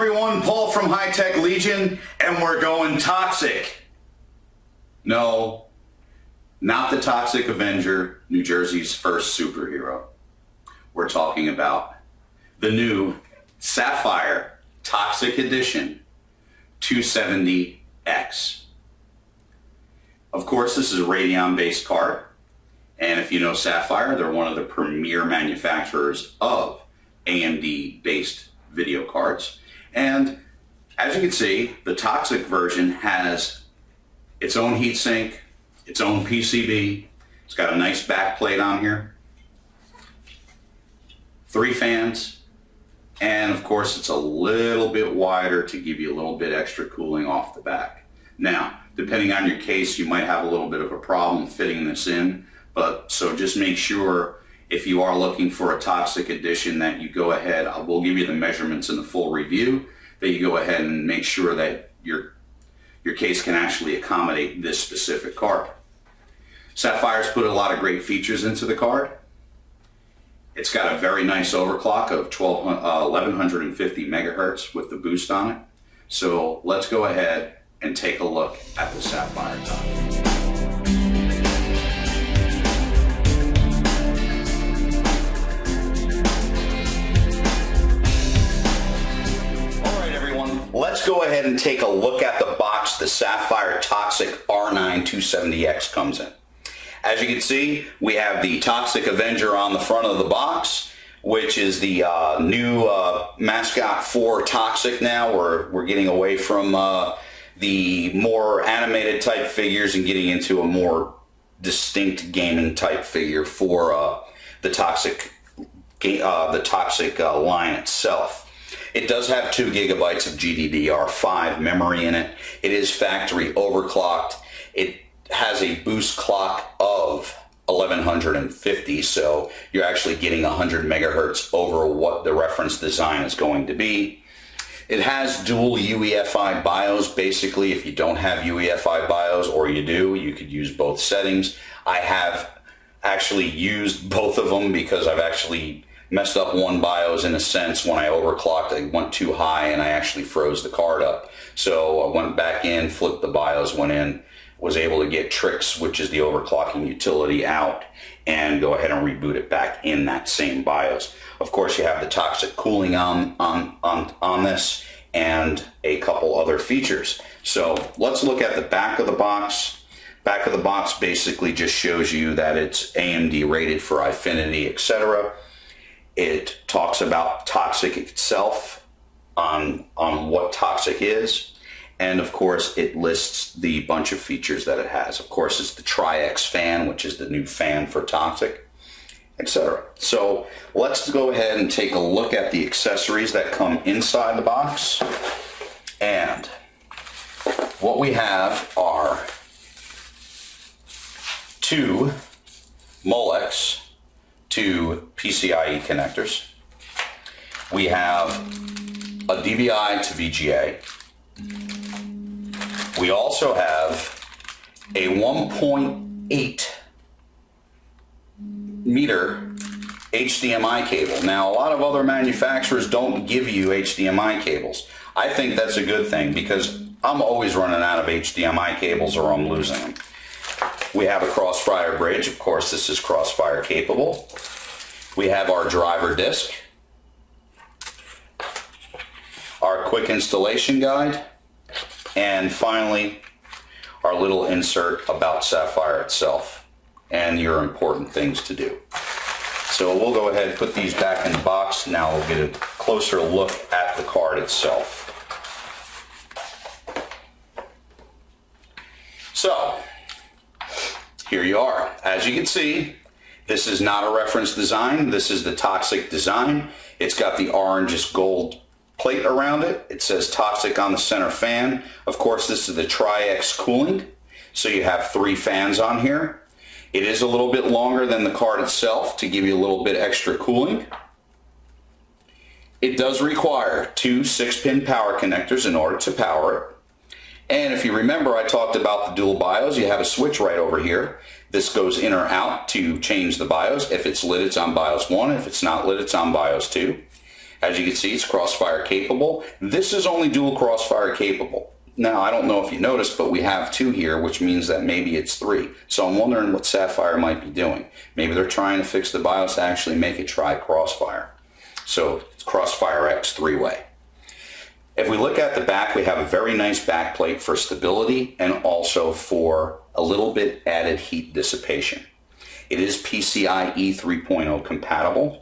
everyone, Paul from High Tech Legion, and we're going toxic. No, not the Toxic Avenger, New Jersey's first superhero. We're talking about the new Sapphire Toxic Edition 270X. Of course, this is a Radeon-based card, and if you know Sapphire, they're one of the premier manufacturers of AMD-based video cards. And as you can see, the Toxic version has its own heatsink, its own PCB. It's got a nice back plate on here, 3 fans, and of course it's a little bit wider to give you a little bit extra cooling off the back. Now, depending on your case, you might have a little bit of a problem fitting this in, but so just make sure if you are looking for a Toxic Edition that you go ahead, we'll give you the measurements in the full review, that you go ahead and make sure that your case can actually accommodate this specific card. Sapphire's put a lot of great features into the card. It's got a very nice overclock of 1150 megahertz with the boost on it. So let's go ahead and take a look at the Sapphire Toxic. Let's go ahead and take a look at the box the Sapphire Toxic R9 270X comes in. As you can see, we have the Toxic Avenger on the front of the box, which is the new mascot for Toxic now. We're getting away from the more animated type figures and getting into a more distinct gaming type figure for the Toxic line itself. It does have 2 gigabytes of GDDR5 memory in it. It is factory overclocked. It has a boost clock of 1150, so you're actually getting 100 megahertz over what the reference design is going to be. It has dual UEFI BIOS. Basically, if you don't have UEFI BIOS, or you do, you could use both settings. I have actually used both of them because I've actually messed up one BIOS in a sense. When I overclocked, I went too high and I actually froze the card up. So I went back in, flipped the BIOS, went in, was able to get Tricks, which is the overclocking utility, out and go ahead and reboot it back in that same BIOS. Of course, you have the Toxic cooling on this and a couple other features. So let's look at the back of the box. Back of the box basically just shows you that it's AMD rated for Eyefinity, etc. It talks about Toxic itself, on what Toxic is, and of course it lists the bunch of features that it has. Of course, it's the Tri-X fan, which is the new fan for Toxic, etc. So let's go ahead and take a look at the accessories that come inside the box. And what we have are 2 Molex to PCI-e connectors. We have a DVI to VGA. We also have a 1.8 meter HDMI cable. Now, a lot of other manufacturers don't give you HDMI cables. I think that's a good thing because I'm always running out of HDMI cables or I'm losing them. We have a Crossfire bridge. Of course, this is Crossfire capable. We have our driver disc, our quick installation guide, and finally, our little insert about Sapphire itself and your important things to do. So we'll go ahead and put these back in the box. Now we'll get a closer look at the card itself. So, here you are. As you can see, this is not a reference design. This is the Toxic design. It's got the orangish gold plate around it. It says Toxic on the center fan. Of course, this is the Tri-X cooling. So you have 3 fans on here. It is a little bit longer than the card itself to give you a little bit extra cooling. It does require 2 6-pin power connectors in order to power it. And if you remember, I talked about the dual BIOS. You have a switch right over here. This goes in or out to change the BIOS. If it's lit, it's on BIOS 1. If it's not lit, it's on BIOS 2. As you can see, it's Crossfire capable. This is only dual Crossfire capable. Now, I don't know if you noticed, but we have 2 here, which means that maybe it's 3. So I'm wondering what Sapphire might be doing. Maybe they're trying to fix the BIOS to actually make it try Crossfire. So it's Crossfire X 3-way. If we look at the back, we have a very nice back plate for stability and also for a little bit added heat dissipation. It is PCI-e 3.0 compatible.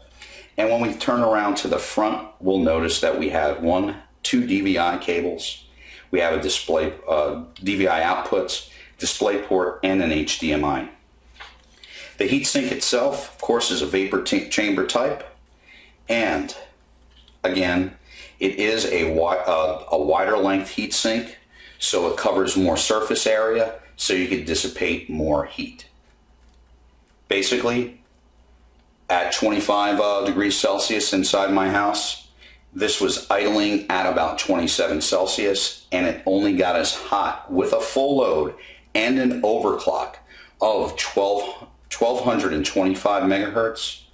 And when we turn around to the front, we'll notice that we have 2 DVI cables. We have a display, DVI outputs, DisplayPort, and an HDMI. The heatsink itself, of course, is a vapor chamber type. And again, it is a wider length heatsink, so it covers more surface area, so you can dissipate more heat. Basically, at 25 degrees Celsius inside my house, this was idling at about 27 Celsius, and it only got us hot with a full load and an overclock of 1225 megahertz.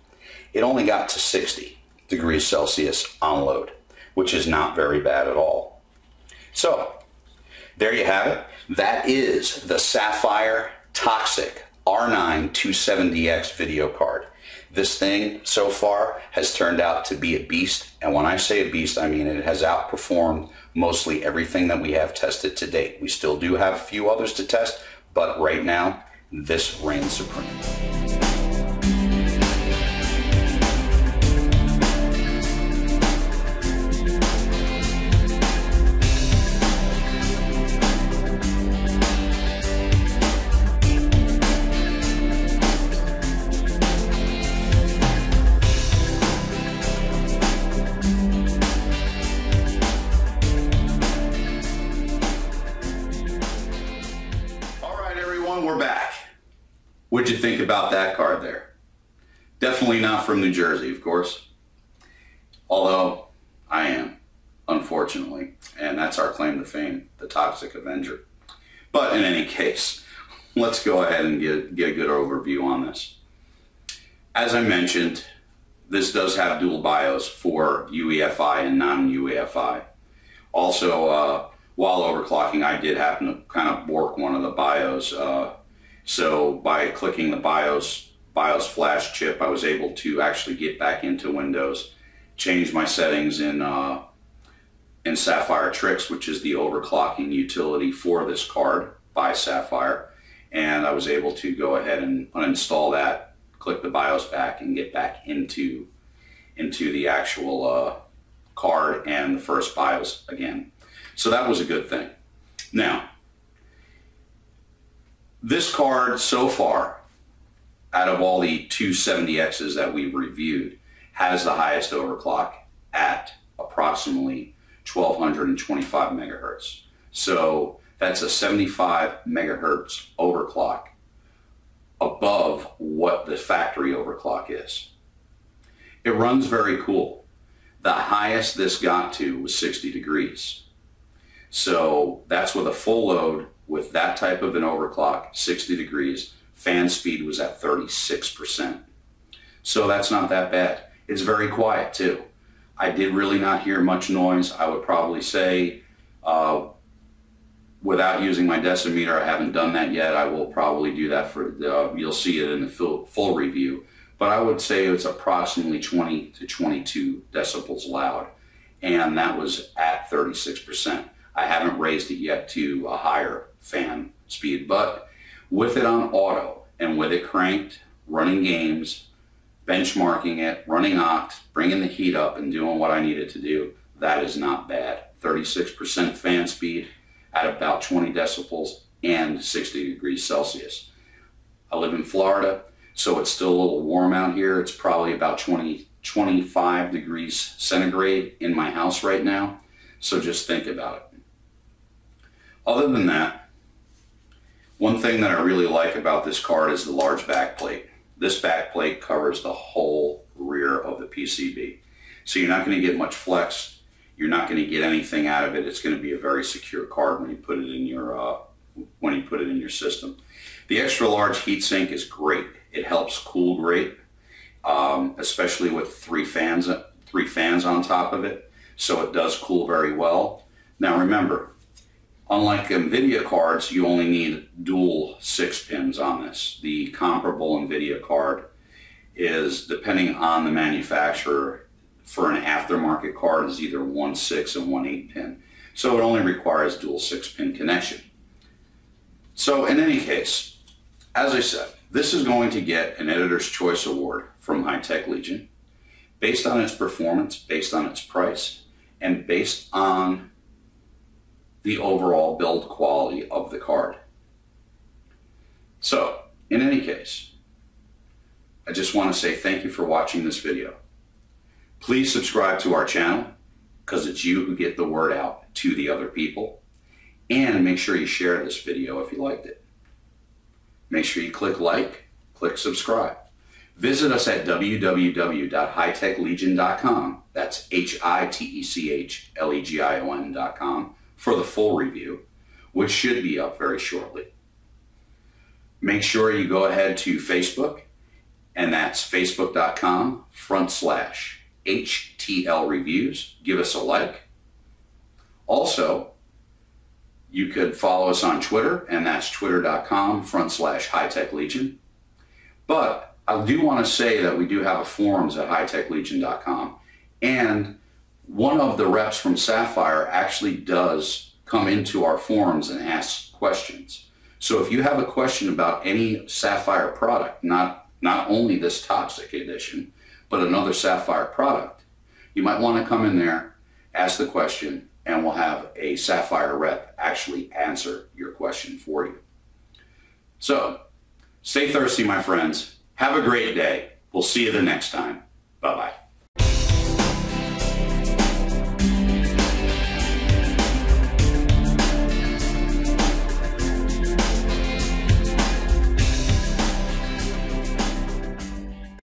It only got to 60 degrees Celsius on load, which is not very bad at all. So, there you have it. That is the Sapphire Toxic R9 270X video card. This thing so far has turned out to be a beast, and when I say a beast, I mean it has outperformed mostly everything that we have tested to date. We still do have a few others to test, but right now, this reigns supreme. We're back. What'd you think about that card there? Definitely not from New Jersey, of course. Although I am, unfortunately. And that's our claim to fame, the Toxic Avenger. But in any case, let's go ahead and get a good overview on this. As I mentioned, this does have dual BIOS for UEFI and non-UEFI. Also, while overclocking, I did happen to kind of bork one of the BIOS. So by clicking the BIOS flash chip, I was able to actually get back into Windows, change my settings in Sapphire Tricks, which is the overclocking utility for this card by Sapphire. And I was able to go ahead and uninstall that, click the BIOS back, and get back into the actual card and the first BIOS again. So that was a good thing. Now, this card so far, out of all the 270Xs that we've reviewed, has the highest overclock at approximately 1225 megahertz. So that's a 75 megahertz overclock above what the factory overclock is. It runs very cool. The highest this got to was 60 degrees. So that's with a full load with that type of an overclock, 60 degrees. Fan speed was at 36%. So that's not that bad. It's very quiet too. I did really not hear much noise. I would probably say, without using my decimeter, I haven't done that yet. I will probably do that for, you'll see it in the full review. But I would say it's approximately 20 to 22 decibels loud. And that was at 36%. I haven't raised it yet to a higher fan speed, but with it on auto and with it cranked, running games, benchmarking it, running oct, bringing the heat up and doing what I needed to do, that is not bad. 36% fan speed at about 20 decibels and 60 degrees Celsius. I live in Florida, so it's still a little warm out here. It's probably about 25 degrees centigrade in my house right now. So just think about it. Other than that, one thing that I really like about this card is the large back plate. This back plate covers the whole rear of the PCB. So you're not going to get much flex. You're not going to get anything out of it. It's going to be a very secure card when you put it in your system. The extra large heatsink is great. It helps cool great, especially with 3 fans 3 fans on top of it, so it does cool very well. Now remember, unlike NVIDIA cards, you only need dual 6 pins on this. The comparable NVIDIA card is, depending on the manufacturer, for an aftermarket card is either 1 6 and 1 8 pin. So it only requires dual 6 pin connection. So in any case, as I said, this is going to get an Editor's Choice Award from Hi-Tech Legion based on its performance, based on its price, and based on the overall build quality of the card. So in any case, I just want to say thank you for watching this video. Please subscribe to our channel, because it's you who get the word out to the other people. And make sure you share this video if you liked it. Make sure you click like, click subscribe. Visit us at www.hitechlegion.com. That's HITECHLEGION.com for the full review, which should be up very shortly. Make sure you go ahead to Facebook, and that's facebook.com/HTL Reviews. Give us a like. Also, you could follow us on Twitter, and that's twitter.com/HiTechLegion. But I do want to say that we do have a forums at hitechlegion.com, and one of the reps from Sapphire actually does come into our forums and ask questions. So if you have a question about any Sapphire product, not only this Toxic Edition, but another Sapphire product, you might want to come in there, ask the question, and we'll have a Sapphire rep actually answer your question for you. So, stay thirsty, my friends. Have a great day. We'll see you the next time. Bye-bye.